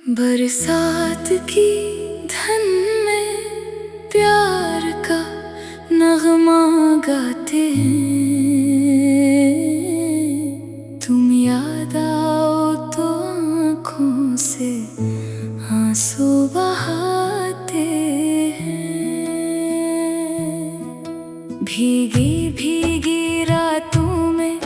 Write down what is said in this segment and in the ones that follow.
बरसात की धन में प्यार का नगमा गाते हैं। तुम याद आओ तो आँखों से आंसू बहाते हैं। भीगी भीगी रातों में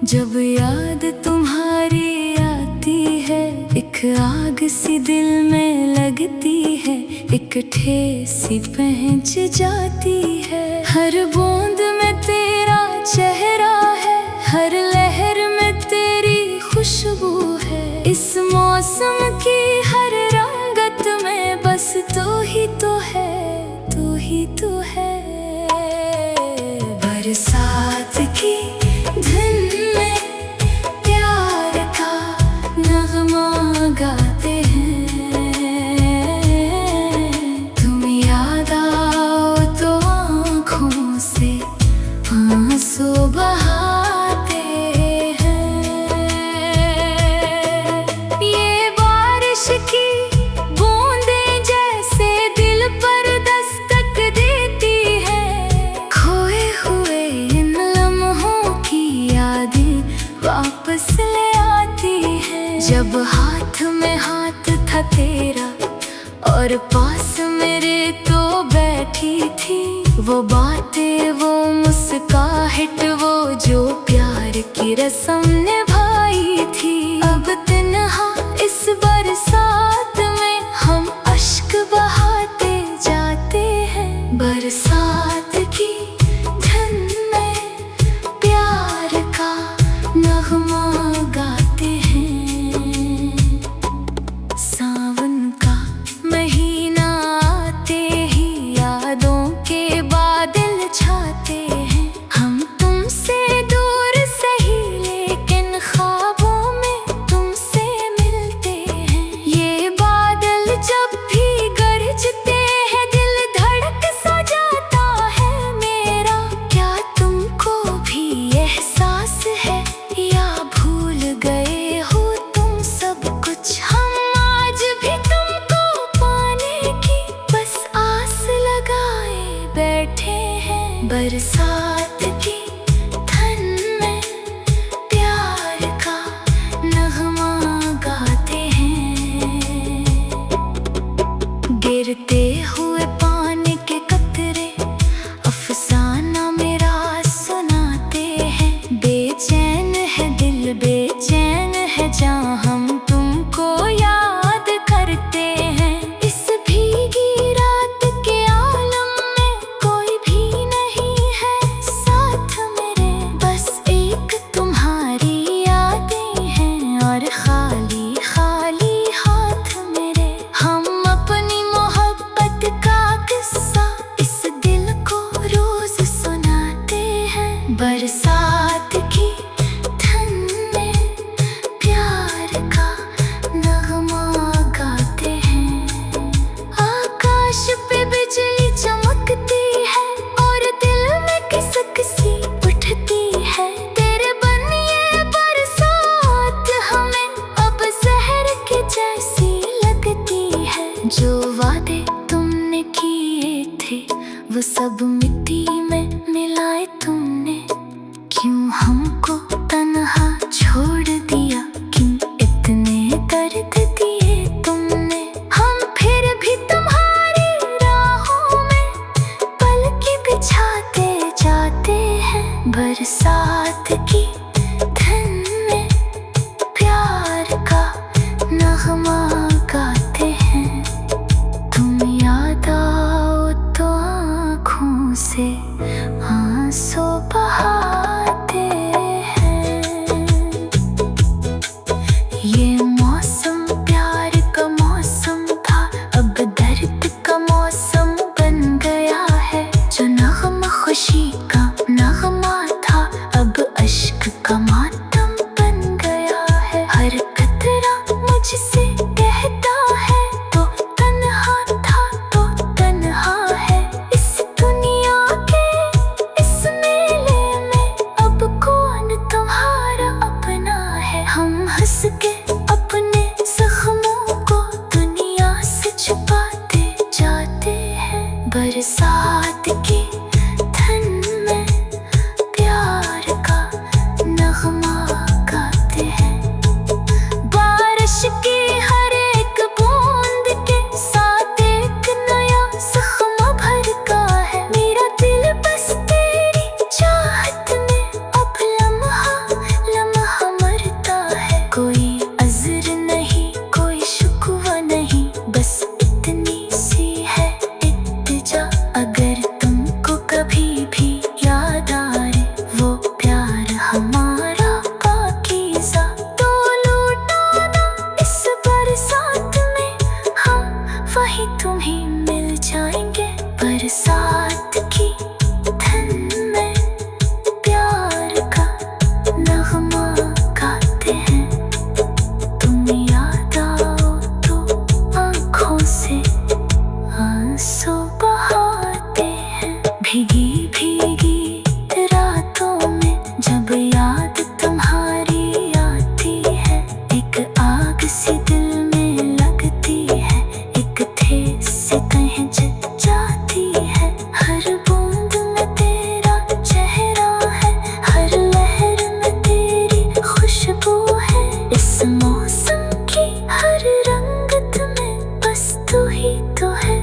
जब याद तुम्हारी आती है, एक आग सी दिल में लगती है, एक ठेस सी पहुंच जाती है। हर बूंद में तेरा चेहरा है, हर लहर में तेरी खुशबू है। इस मौसम की हर रंगत में बस तू ही तो है, तू ही तो है। बरसात की धुन में प्यार का नगमा गाते हैं। तुम याद आओ तो आँखों से आंसू बहाते हैं। ये बारिश की बूंदें जैसे दिल पर दस्तक देती है। खोए हुए इन लम्हों की यादें वापस ले आती है। जब हाथ में हाथ था तेरा और पास मेरे तो बैठी थी, वो बातें, वो मुस्काहट, वो जो प्यार की रस्म निभाई थी। अब तन्हा इस बरसात में हम अश्क बहाते जाते हैं। बरसात की धुन में प्यार का नगमा गाते हैं। सावन का महीना आते ही यादों के बादल छाते हैं। हम तुमसे दूर सही लेकिन ख्वाबों में तुमसे मिलते हैं। ये बादल जब भी गरजते हैं दिल धड़क सा जाता है मेरा। क्या तुमको भी एहसास है या भूल गए हो तुम सब कुछ? हम आज भी तुमको पाने की बस आस लगाए बैठे हैं। बरसात की धुन में प्यार का नगमा गाते हैं। गिरते हुए पानी के कतरे अफसाना मेरा सुनाते हैं। बेचैन है दिल, बेचैन है जान, हम तुमको याद करते हैं। इस भीगी रात के आलम में कोई भी नहीं है साथ मेरे, बस एक तुम्हारी यादें हैं और खाली खाली हाथ मेरे। हम अपनी मोहब्बत का किस्सा इस दिल को रोज सुनाते हैं। बरसात की धुन में प्यार का नगमा गाते हैं। आकाश पे बिजली चमकती है और दिल में किसक सी उठती है। तेरे बनिए बरसात हमें अब जहर के जैसी लगती है। जो वादे तुमने किए थे वो सब मिट्टी में मिलाए तुमने। क्यों हमको तन्हा छोड़ दिया, क्यों इतने दर्द दिए तुमने? हम फिर भी तुम्हारी राहों में पलकें बिछाते जाते हैं। बरसात की धुन में प्यार का नगमा गाते हैं। तुम याद आओ तो आँखों से आंसू बहाते हैं। ये मौसम प्यार का मौसम था, अब दर्द का मौसम बन गया है। जो नगमा खुशी का नगमा था अब अश्क का मातम बन गया है। हर कतरा मुझसे कहता है तो तन्हा था तो तन्हा है। इस दुनिया के इस मेले में अब कौन तुम्हारा अपना है? हम हंस के अपने मौसम की हर रंगत में बस तू ही तो है,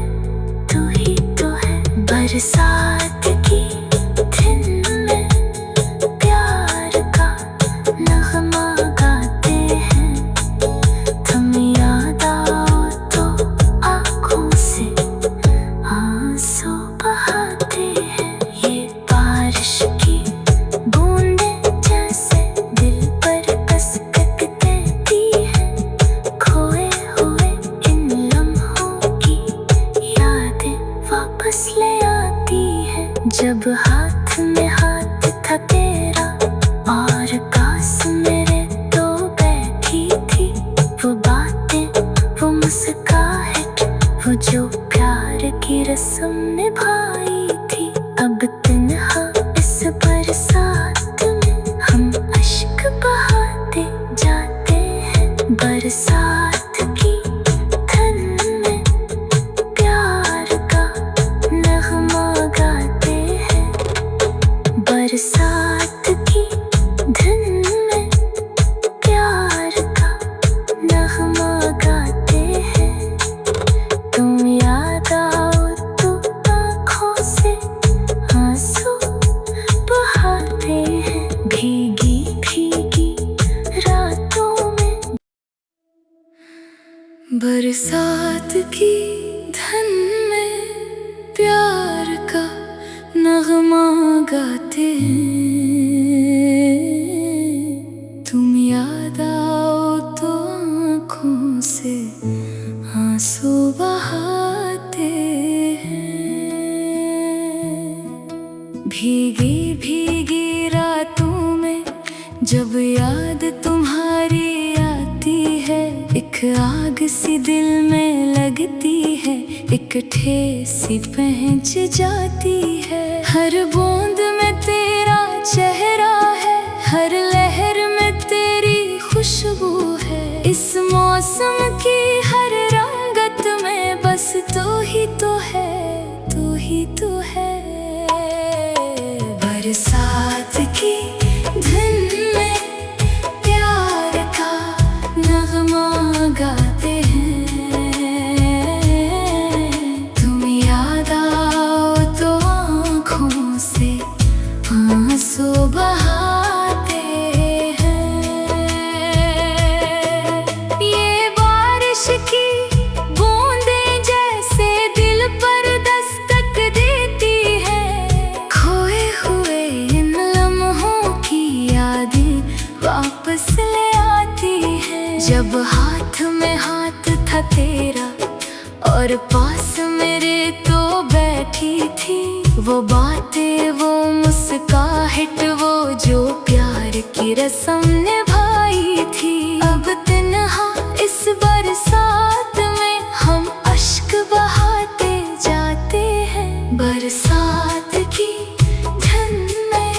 तू ही तो है। बरसात की दिन में प्यार का नगमा गाते हैं, तुम याद आओ तो आँखों से आंसू बहाते हैं। ये बारिश की बूंदें जैसे दिल पर कसक कहती हैं, खोए हुए इन लम्हों की यादें वापस ले आती हैं। जब हाथ में हाथ था तेरा और पास मेरे तो बैठी थी वो बातें, वो मुस्काहट, वो जो प्यार की रस्म निभाई थी। अब तन्हा इस बरसात में हम अश्क बहाते जाते हैं। बरसात की धन में प्यार का नगमा गाते हैं। बरसात की धन में प्यार का नगमा गाते हैं, तुम याद आओ तो आँखों से आंसू बहाते हैं। भीगी भीगी रातों में बरसात की धन में प्यार का नगमा गाते हैं, तुम याद आओ तो आँखों से आंसू बहाते हैं। भीगी भीगी रातों में जब याद तुम्हारी आती है, एक आग सी दिल में लगती है, एक ठेस सी पहुंच जाती है। हर बूंद में तेरा चेहरा है, हर लहर में तेरी खुशबू है। इस मौसम की हर रंगत में बस तू ही तो है, तू ही तो है। बरसात की धुन में प्यार का नगमा गाते हैं, तुम याद आओ तो आँखों से आंसू बहाते हैं। ये बारिश की बूंदें जैसे दिल पर दस्तक देती हैं, खोए हुए इन लम्हों की यादें वापस ले आती हैं। जब हाथ में हाथ था तेरा और पास मेरे तो बैठी थी वो बातें, वो मुस्काहट, वो जो प्यार की रस्म निभाई थी। अब तन्हा इस बरसात में हम अश्क बहाते जाते हैं। बरसात की धुन में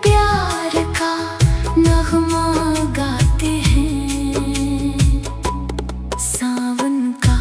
प्यार का नगमा गाते हैं। सावन का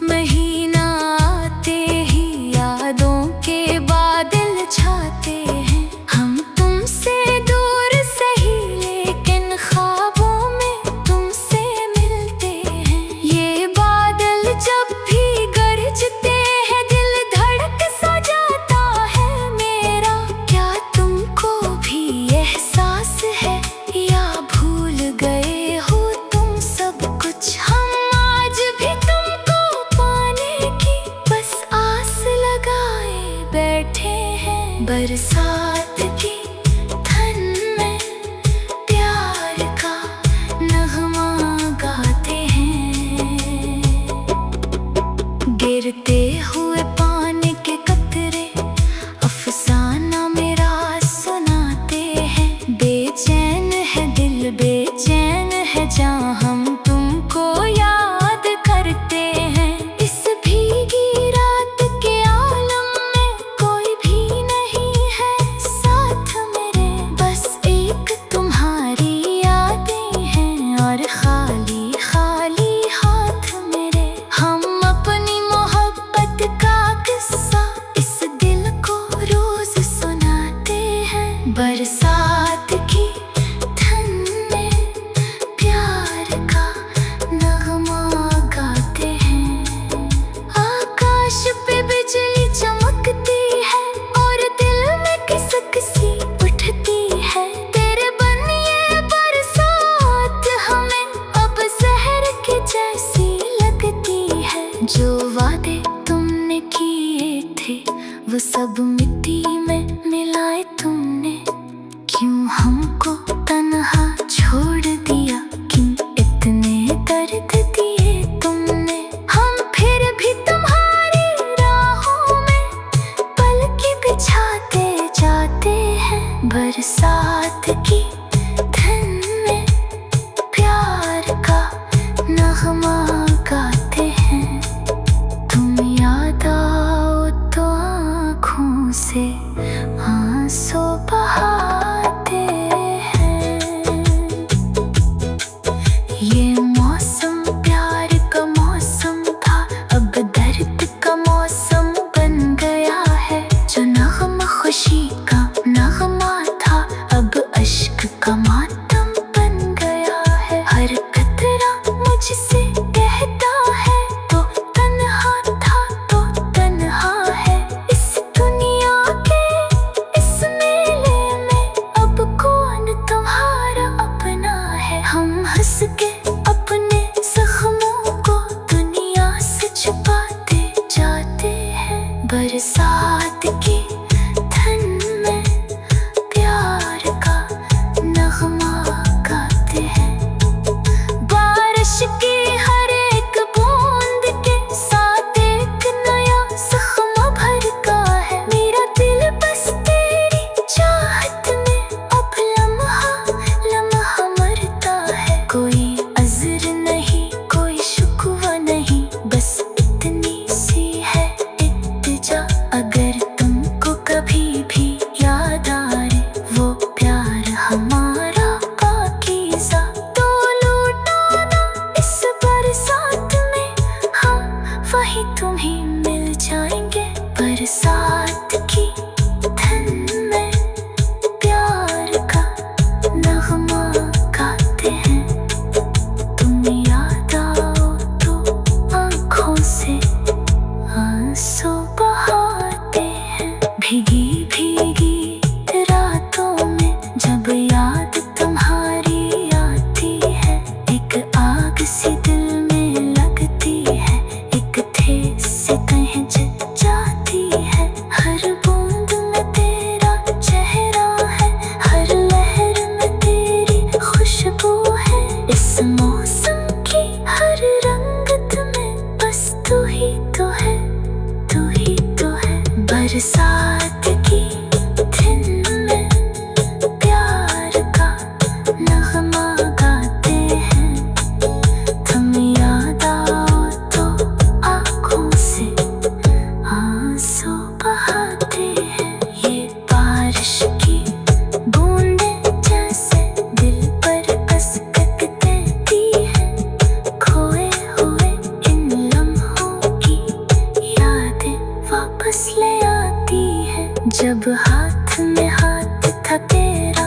महीना आते ही यादों के बादल छाते हैं। हम तुमसे दूर सही लेकिन ख्वाबों में तुमसे मिलते हैं। ये बादल जब भी गरजते हैं दिल धड़क सा जाता है मेरा। क्या तुमको भी एहसास है या भूल गए हो तुम सब कुछ? हम आज भी तुमको पाने की बस आस लगाए बैठे हैं। बरसात की धुन में प्यार का नगमा गाते हैं। गिरते हुए पानी के कतरे अफसाना मेरा सुनाते हैं। बेचैन है दिल, बेचैन है जहाँ हम तुमको याद करते हैं। इस भीगी रात के आलम में कोई भी नहीं है जो वादे तुमने किए थे वो सब मिट्टी में मिलाए तुमने। क्यों हमको तन्हा छोड़ दिया, क्यों इतने दर्द दिए तुमने। हम फिर भी तुम्हारी राहों में पलकें बिछाते जाते हैं। बरसात की धुन में प्यार का नगमा गाते हैं। तुम याद आओ तो आँखों से आंसू बहाते हैं। ये मौसम प्यार का मौसम था, अब दर्द का मौसम बन गया है। जो नगमा खुशी का नगमा था, अब अश्क का मातम बन गया है। हर कतरा मुझसे कहता है तो तन्हा था तो तन्हा है। इस दुनिया के इस मेले में अब कौन तुम्हारा अपना है। हम हंस के अपने जख्मों को दुनिया से छुपाते जाते हैं। बरसात की धुन में प्यार का नगमा गाते हैं। बारिश की हर एक बूंद के साथ एक नया जख्म भरता है। मेरा दिल बस तेरी चाहत में अब लम्हा लम्हा मरता है। कोई अज़्र नहीं, कोई शुक्वा नहीं, बस इतनी सी है इल्तिजा। अगर तुमको कभी भी याद आए वो प्यार हमारा पाकीज़ा, तो लौटाना इस बरसात में। हाँ, वही तुम्हें मिल जाएंगे। बरसात की धुन में प्यार का नगमा गाते हैं। तुम याद आओ तो आँखों से आंसू बहाते हैं। भीगी भीगी रातों में जब याद तुम्हारी आती है, एक आग सी दिल में लगती है, एक ठेस से कहीं जल जाती है। हर बूंद में तेरा चेहरा है, हर लहर में तेरी खुशबू है। इस मौसम की हर रंगत में बस तू ही तो है, तू ही तो है। बरसात की धुन में प्यार का नगमा गाते हैं। तुम याद आओ तो आँखों से आंसू बहाते हैं। ये बारिश की बूंदें जैसे दिल पर दस्तक देती हैं। खोए हुए इन लम्हों की यादें वापस ले आती है। जब हाथ में हाथ था तेरा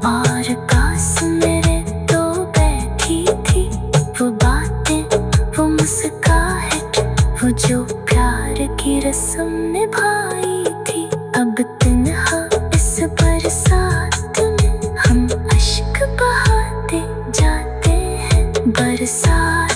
और पास मेरे तो बैठी थी, वो बातें वो मुस्काहट वो जो प्यार की रस्म निभाई थी। अब तन्हा इस बरसात में हम अश्क बहाते जाते हैं। बरसात